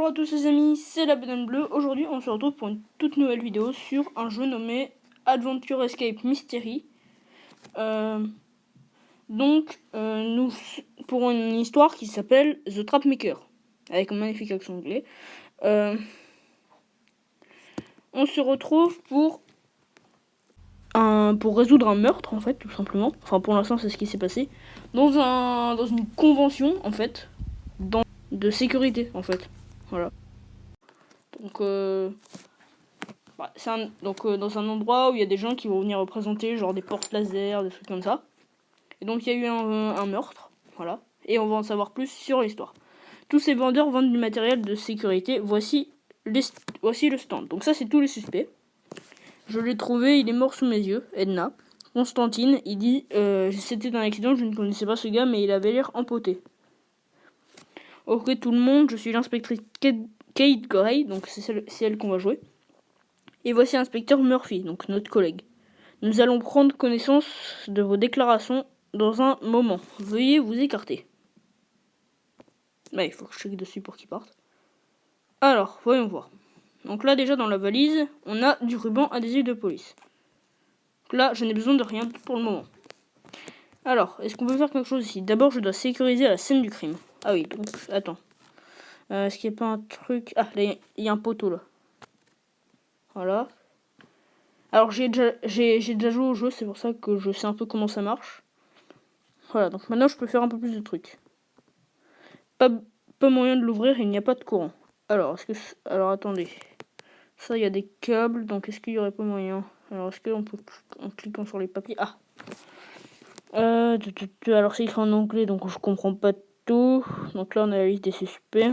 Bonjour à tous les amis, c'est la banane bleue. Aujourd'hui on se retrouve pour une toute nouvelle vidéo sur un jeu nommé Adventure Escape Mystery. Nous pour une histoire qui s'appelle The Trapmaker, avec un magnifique accent anglais. On se retrouve pour résoudre un meurtre en fait, tout simplement. Enfin pour l'instant c'est ce qui s'est passé. Dans une convention en fait, de sécurité en fait. Voilà. Donc, dans un endroit où il y a des gens qui vont venir représenter genre des portes laser, des trucs comme ça. Et donc il y a eu un meurtre, voilà. Et on va en savoir plus sur l'histoire. Tous ces vendeurs vendent du matériel de sécurité. Voici le stand. Donc ça c'est tous les suspects. Je l'ai trouvé, il est mort sous mes yeux. Edna. Constantine, il dit c'était un accident, je ne connaissais pas ce gars, mais il avait l'air empoté. Ok tout le monde, je suis l'inspectrice Kate Gray, donc c'est elle qu'on va jouer. Et voici l'inspecteur Murphy, donc notre collègue. Nous allons prendre connaissance de vos déclarations dans un moment. Veuillez vous écarter. Il faut que je clique dessus pour qu'il parte. Alors, voyons voir. Donc là, déjà dans la valise, on a du ruban adhésif de police. Donc là, je n'ai besoin de rien pour le moment. Alors, est-ce qu'on peut faire quelque chose ici? D'abord, je dois sécuriser la scène du crime. Ah oui, donc, attends. Est-ce qu'il n'y a pas un truc... Ah, là, il y a un poteau, là. Voilà. Alors, j'ai déjà joué au jeu, c'est pour ça que je sais un peu comment ça marche. Voilà, donc maintenant, je peux faire un peu plus de trucs. Pas moyen de l'ouvrir, il n'y a pas de courant. Alors, attendez. Ça, il y a des câbles, donc est-ce qu'il y aurait pas moyen? Alors, est-ce qu'on peut, en cliquant sur les papiers... Ah alors, c'est écrit en anglais, donc je comprends pas tout. Donc là, on a la liste des suspects.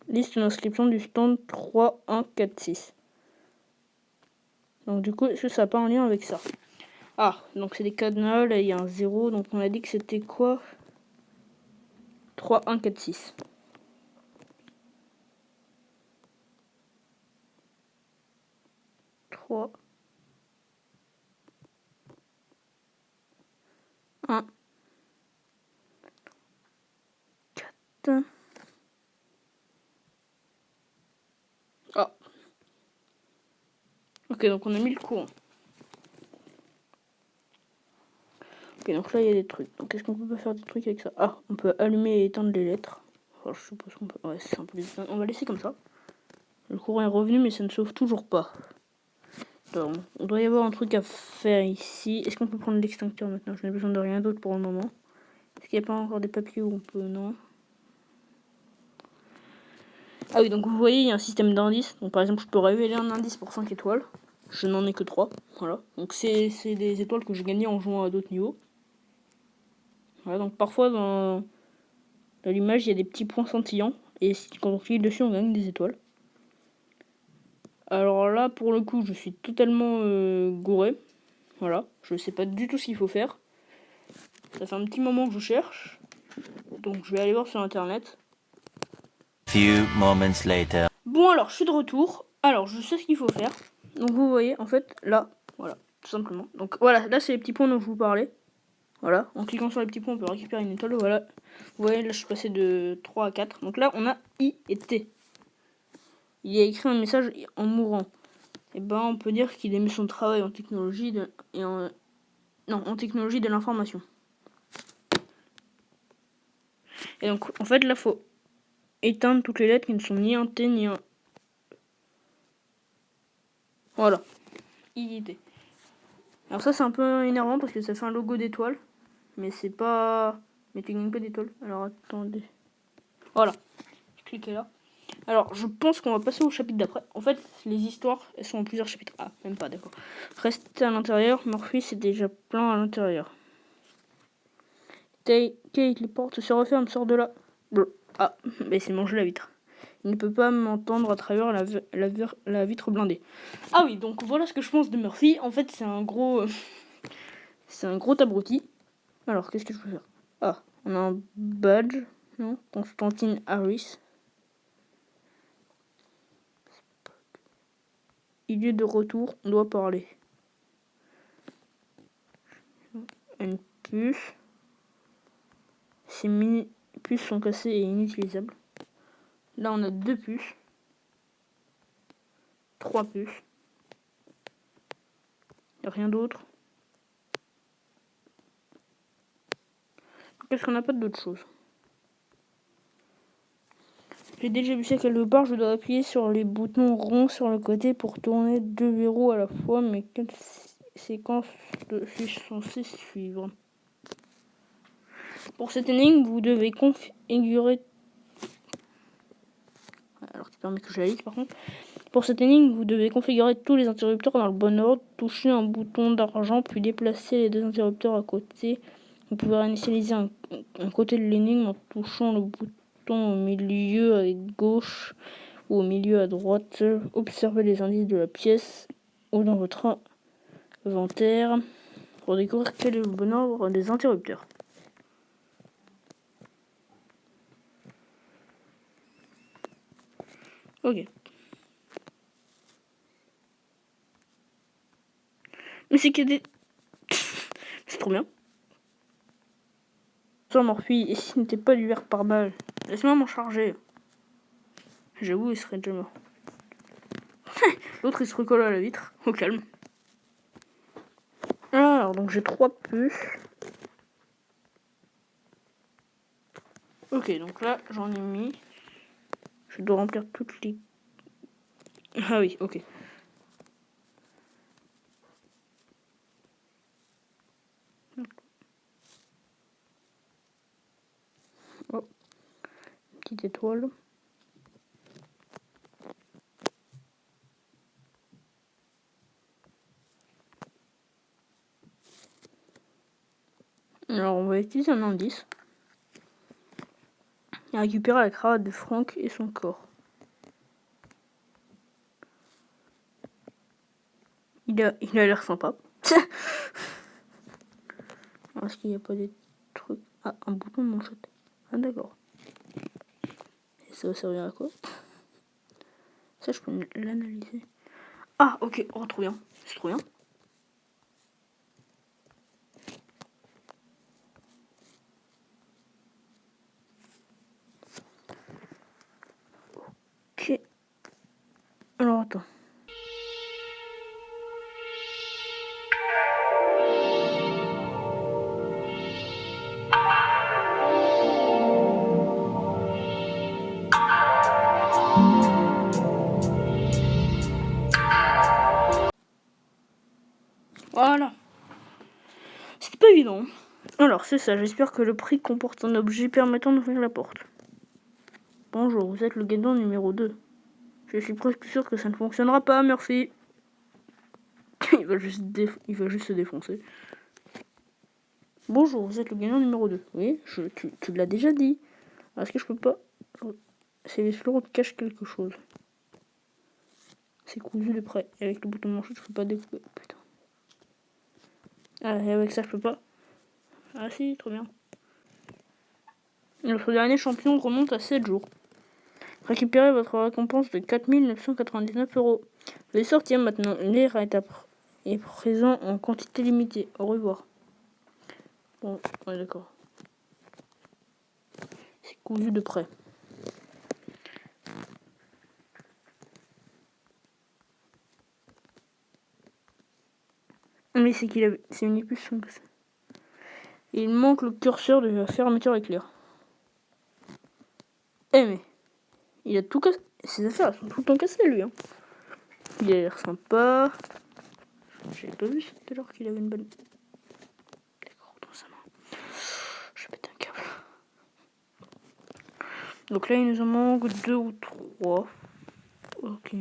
Liste d'inscription du stand 3146. Donc du coup, est-ce que ça n'a pas un lien avec ça? Ah, donc c'est des cadenas, là il y a un 0, donc on a dit que c'était quoi? 3146. Trois. 1. 4. Ah. Ok, donc on a mis le courant. Ok, donc là il y a des trucs. Donc est-ce qu'on peut pas faire des trucs avec ça? Ah, on peut allumer et éteindre les lettres. Enfin, je suppose qu'on peut... Ouais, c'est un peu... On va laisser comme ça. Le courant est revenu, mais ça ne sauve toujours pas. Alors, on doit y avoir un truc à faire ici. Est-ce qu'on peut prendre l'extincteur maintenant? Je n'ai besoin de rien d'autre pour le moment. Est-ce qu'il n'y a pas encore des papiers où on peut... Non. Ah oui, donc vous voyez, il y a un système d'indices. Donc par exemple, je peux révéler un indice pour 5 étoiles. Je n'en ai que 3. Voilà. Donc c'est des étoiles que j'ai gagnées en jouant à d'autres niveaux. Voilà, donc parfois dans l'image, il y a des petits points scintillants. Et quand on clique dessus, on gagne des étoiles. Alors là, pour le coup, je suis totalement gouré. Voilà. Je ne sais pas du tout ce qu'il faut faire. Ça fait un petit moment que je cherche. Donc je vais aller voir sur internet. Few moments later. Bon alors, je suis de retour. Alors, je sais ce qu'il faut faire. Donc vous voyez, en fait, là, voilà, tout simplement. Donc voilà, là c'est les petits points dont je vous parlais. Voilà, en cliquant sur les petits points, on peut récupérer une étoile. Voilà, vous voyez, là je suis passé de 3 à 4. Donc là, on a I et T. Il a écrit un message en mourant. Et ben, on peut dire qu'il aimait son travail en technologie en technologie de l'information. Et donc, en fait, là, faut éteindre toutes les lettres qui ne sont ni un T ni un... Voilà, I et T. Alors ça, c'est un peu énervant parce que ça fait un logo d'étoile. Mais c'est pas... Mais tu gagnes pas d'étoile. Alors, attendez. Voilà, je clique là. Alors, je pense qu'on va passer au chapitre d'après. En fait, les histoires, elles sont en plusieurs chapitres. Ah, même pas, d'accord. Restez à l'intérieur. Murphy, c'est déjà plein à l'intérieur. Kate, les portes se referment, sors de là. Ah, mais c'est mangé la vitre. Il ne peut pas m'entendre à travers la vitre blindée. Ah oui, donc voilà ce que je pense de Murphy. En fait, c'est un gros... c'est un gros abruti. Alors, qu'est-ce que je peux faire? Ah, on a un badge. Non, Constantine Harris. Il est de retour, on doit parler. une puce. Ces puces sont cassées et inutilisables. Là, on a 2 puces. 3 puces. Il n'y a rien d'autre. Qu'est-ce qu'on n'a pas d'autre chose? J'ai déjà vu ça quelque part. Je dois appuyer sur les boutons ronds sur le côté pour tourner 2 verrous à la fois. Mais quelle séquence de suis-je censé suivre? Pour cette énigme, vous devez configurer... Alors, ça permet que je la lise par contre. Pour cette énigme, vous devez configurer tous les interrupteurs dans le bon ordre, toucher un bouton d'argent, puis déplacer les 2 interrupteurs à côté. Vous pouvez réinitialiser un côté de l'énigme en touchant le bouton au milieu à gauche ou au milieu à droite. Observez les indices de la pièce ou dans votre inventaire pour découvrir quel est le bon ordre des interrupteurs. Ok. Mais c'est que des... c'est trop bien. Toi, Morphy, et si ce n'était pas du verre par balle? Laisse-moi m'en charger. J'avoue, il serait déjà mort. L'autre, il se recolle à la vitre. Au calme. Alors, donc j'ai 3 puces. Ok, donc là, j'en ai mis. Je dois remplir toutes les... Ah oui, ok. Oh. Petite étoile. Alors, on va utiliser un indice. Et récupérer la cravate de Franck et son corps. Il a l'air sympa. Est-ce qu'il n'y a pas des trucs... Ah, un bouton de manchette. Ah, d'accord. Et ça va servir à quoi? Ça, je peux l'analyser. Ah, ok. Oh, trop bien. C'est trop bien. Ok. Alors, attends. Voilà. C'était pas évident. Alors, c'est ça. J'espère que le prix comporte un objet permettant d'ouvrir la porte. Bonjour, vous êtes le gagnant numéro 2. Je suis presque sûr que ça ne fonctionnera pas, Murphy. il va juste se défoncer. Bonjour, vous êtes le gagnant numéro 2. Oui, tu l'as déjà dit. Est-ce que je peux pas... C'est les fleurs qui cachent quelque chose. C'est cousu de près. Et avec le bouton de manchette, je peux pas découper. Putain. Ah, et avec ça, je peux pas. Ah si, trop bien. Notre dernier champion remonte à 7 jours. Récupérez votre récompense de 4 999 €. Veuillez sortir maintenant. L'air est présent en quantité limitée. Au revoir. Bon, ouais, d'accord. C'est cousu de près. Mais c'est c'est une épulsion que ça. Il manque le curseur de la fermeture éclair. Eh mais, il a tout cassé. Ses affaires elles sont tout le temps cassées lui. Hein. Il a l'air sympa. J'avais pas vu tout à l'heure qu'il avait une bonne... D'accord, dans sa main. Je vais péter un câble. Donc là il nous en manque 2 ou 3. Ok.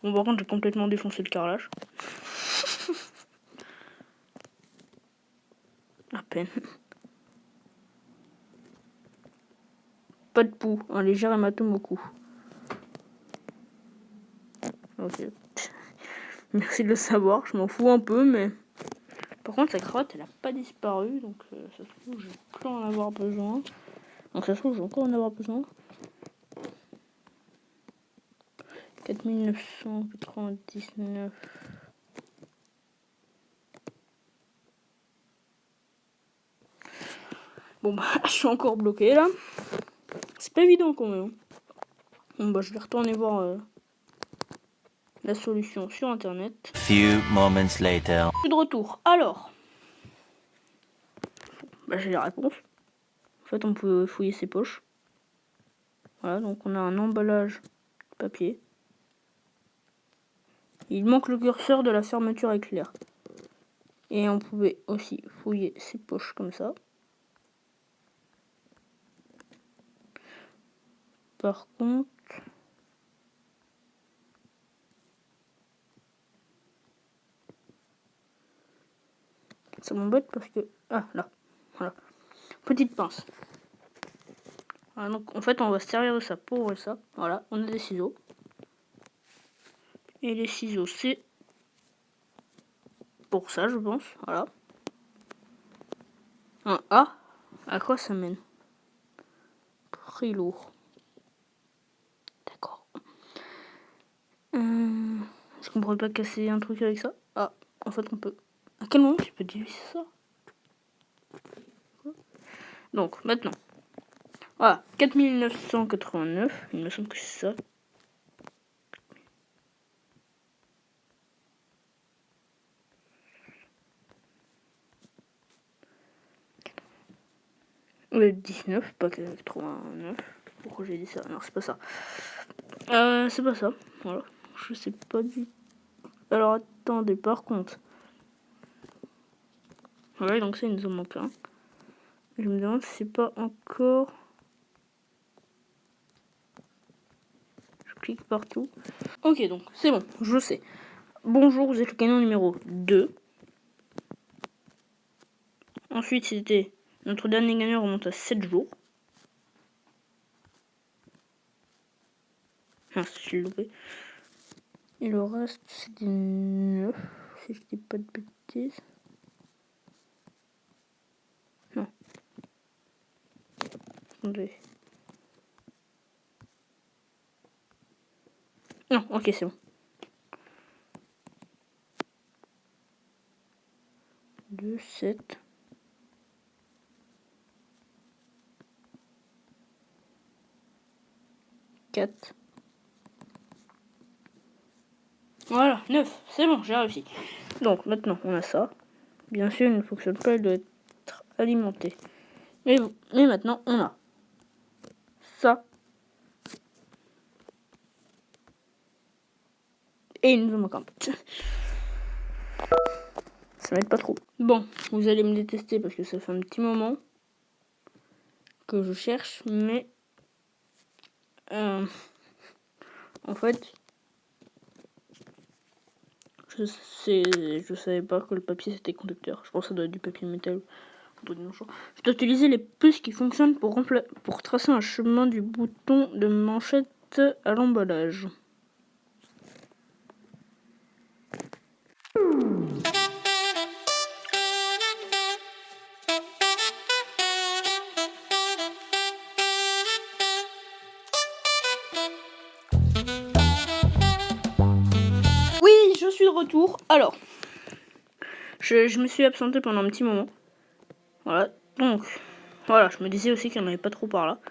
Bon par contre j'ai complètement défoncé le carrelage. À peine. Pas de poux, un léger hématome au cou. Ok. Merci de le savoir, je m'en fous un peu, mais... Par contre, la cravate, elle a pas disparu, donc ça se trouve, je vais plus en avoir besoin. Donc ça se trouve, je vais encore en avoir besoin. 4 4999. Bon bah je suis encore bloqué là. C'est pas évident quand même. Bon bah je vais retourner voir la solution sur internet. Few moments later. Je suis de retour. Alors, bah j'ai les réponses. En fait on peut fouiller ses poches. Voilà, donc on a un emballage de papier. Il manque le curseur de la fermeture éclair. Et on pouvait aussi fouiller ses poches comme ça. Par contre, ça m'embête parce que... Ah, là. Voilà. Petite pince. Voilà, donc en fait, on va se servir de ça pour ouvrir ça. Voilà, on a des ciseaux. Et les ciseaux, c'est pour ça, je pense. Voilà. Un A. À quoi ça mène? Très lourd. D'accord. Est-ce qu'on pourrait pas casser un truc avec ça? Ah, en fait, on peut... À quel moment tu peux diviser ça? Donc, maintenant. Voilà, 4989. Il me semble que c'est ça. Le 19, pas 89. Pourquoi j'ai dit ça? Non, c'est pas ça. C'est pas ça. Voilà. Je sais pas du... Alors, attendez, par contre... Ouais, donc ça, il nous en manque un. Je me demande si c'est pas encore... Je clique partout. Ok, donc, c'est bon, je sais. Bonjour, vous êtes le gagnant numéro 2. Ensuite, c'était... Notre dernier gagnant remonte à 7 jours. Ah, je l'ai loupé. Et le reste, c'est des 9, si je dis pas de bêtises. Non. Attendez. Non, ok, c'est bon. 2, 7. Voilà, 9. C'est bon, j'ai réussi. Donc, maintenant, on a ça. Bien sûr, il ne fonctionne pas, il doit être alimenté. Mais maintenant, on a ça. Et il nous en manque un peu. Ça m'aide pas trop. Bon, vous allez me détester parce que ça fait un petit moment que je cherche, mais... en fait... Je savais pas que le papier c'était conducteur. Je pense que ça doit être du papier métal. Je dois utiliser les puces qui fonctionnent pour tracer un chemin du bouton de manchette à l'emballage. Oui, je suis de retour. Alors, je me suis absenté pendant un petit moment. Voilà, donc, voilà, je me disais aussi qu'il n'y en avait pas trop par là.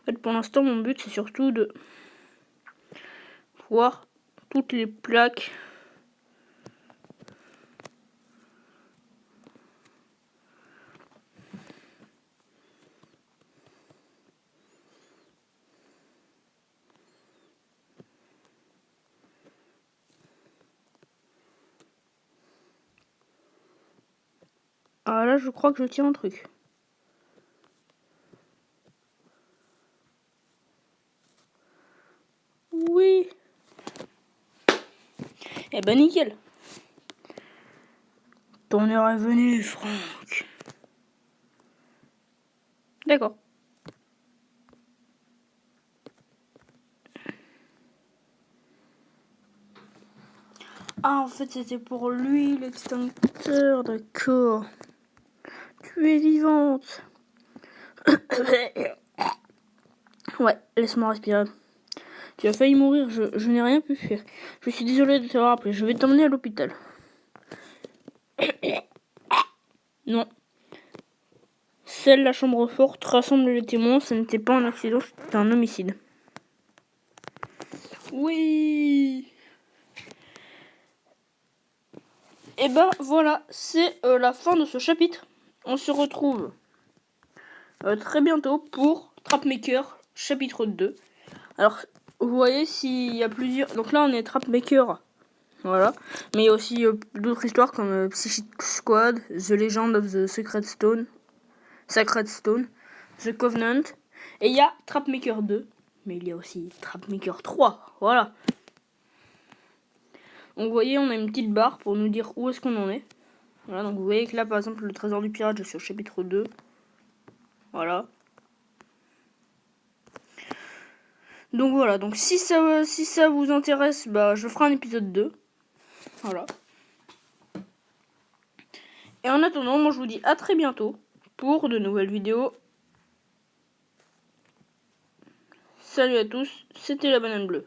En fait, pour l'instant, mon but, c'est surtout de voir toutes les plaques. Ah là, je crois que je tiens un truc. Oui. Eh ben nickel. Ton heure est venue, Franck. D'accord. Ah, en fait, c'était pour lui, l'extincteur, d'accord. Tu es vivante. Ouais, laisse-moi respirer. Tu as failli mourir, je n'ai rien pu faire. Je suis désolé de te rappeler, je vais t'emmener à l'hôpital. Non. Celle la chambre forte rassemble les témoins, ce n'était pas un accident, c'était un homicide. Oui. Et ben voilà, c'est la fin de ce chapitre. On se retrouve très bientôt pour Trapmaker chapitre 2. Alors, vous voyez s'il y a plusieurs... Donc là, on est Trapmaker, voilà. Mais il y a aussi d'autres histoires comme Psychic Squad, The Legend of the Sacred Stone, The Covenant. Et il y a Trapmaker 2, mais il y a aussi Trapmaker 3, voilà. Donc vous voyez, on a une petite barre pour nous dire où est-ce qu'on en est. Voilà, donc vous voyez que là, par exemple, le trésor du pirate, je suis au chapitre 2. Voilà. Donc voilà, donc si ça vous intéresse, bah je ferai un épisode 2. Voilà. Et en attendant, moi je vous dis à très bientôt pour de nouvelles vidéos. Salut à tous, c'était la banane bleue.